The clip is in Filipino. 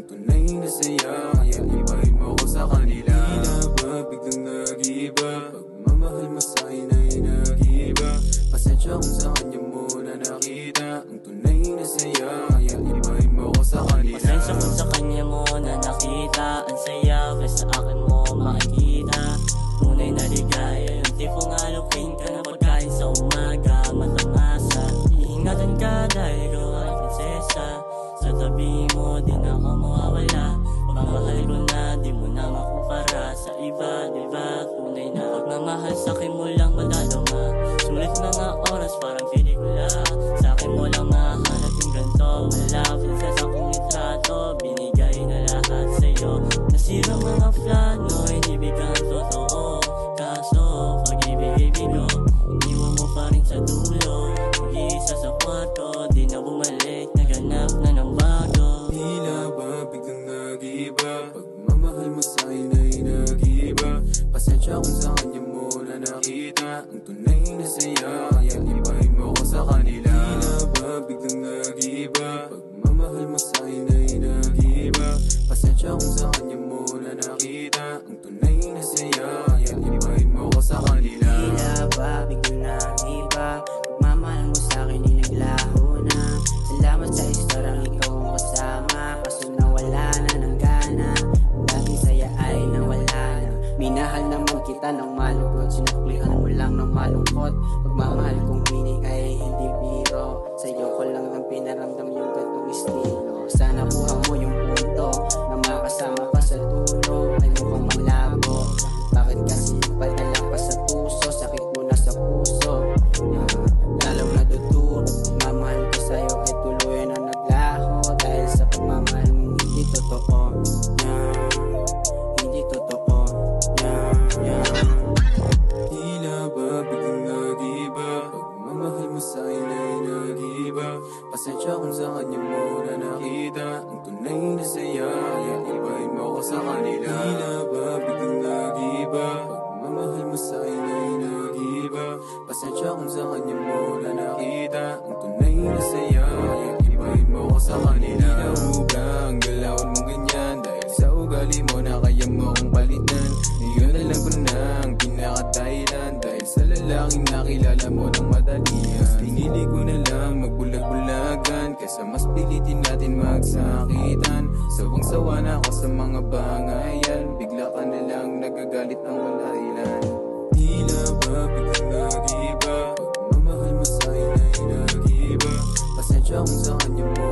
ang tunay na saya. Kaya ibahin mo ko sa kanila. Tila ba biglang nag-iba, pagmamahal mo sa'kin ay nag-iba. Pasensya kung sa kanya mo na nakita ang tunay na saya. Kaya ibahin mo ko sa kanila. Pasensya kung sa kanya mo na nakita ang saya, kaya sa akin mo makikita tunay na ligaya. Yung tipong alupin ka na pagkain sa umaga, matamasa. Iingatan ka dahil ikaw ay prinsesa. Sa tabi mo di na ako mawawala. Pagmamahal ko na di mo na makumpara sa iba, diba? Tunay na pagmamahal sa akin mo lang madadama. Sulit mga oras parang pelikula. Sa akin mo lang mahanap yung ganito. Wala prinsesa kong litrato, binigay na lahat sa'yo. Nasira mga plano, inibigan totoo. Kaso pag-ibig ko, iniwan mo pa rin sa dulo. Mag-iisa sa kwarto, di na bumalik, naganap na ng bago. Tila ba biglang nag-iba, pagmamahal mo sa'kin ay nag-iba. Pasensya kung sa kanya mo na nakita ang tunay na saya. Kaya ibahin mo ko sa kanila. Tila ba biglang nag-iba, pagmamahal mo sa'kin ay nag-iba. Pasensya kung sa kanya mo na nakita ang tunay na saya. Kaya ibahin mo ko sa kanila. Tila ba biglang nag-iba, pagmamahal mo sa'kin ay naglaho na. Salamat sa istorang ikaw ang kasama, kaso nawala na ng gana. Dahil saya ay nawala na. Minahal naman kita ng malugod, sinaklian mo lang ng malungkot. Pagmamahal kong pinig ay hindi biro, sa'yo ko lang nang pinaramdam yung gatong estilo. Sana buha mo yung punto na makasama pa sa dulo ay mukhang malabo. Bakit kasi padala pa sa puso, sakit mo na sa puso. Lalaw na tuturo, pagmamahal ko sa'yo ay tuloy na naglaho. Dahil sa pagmamahal mo hindi totoo, hindi totoo. Tila ba biglang nag-iba, pagmamahal mo sa'kin ay nag-iba. Pasensya kung sa kanya mo na nakita ang tunay na saya. Kaya ibahin mo ko sa kanila. Tila ba biglang nag-iba, pagmamahal mo sa'kin ay nag-iba. Pasensya kung sa kanya mo na nakita ang tunay na saya. Kaya ibahin mo ko sa kanila. Tila ang galawan mo ganyan, dahil sa ugali mo na kaya mo kong palitan. Ngayon alam ko na ang pinakadahilan, dahil sa lalaking nakilala mo ng madalian. Pinili ko na lang magbulag-bulagan, kaysa mas pilitin natin magsakitan. Sawang-sawa na ako sa mga bangayan, bigla ka na lang nagagalit ng wala ilan. Tila ba biglang nag-iba, pagmamahal mo sa'kin ay nag-iba. Pasensya kung sa kanya mo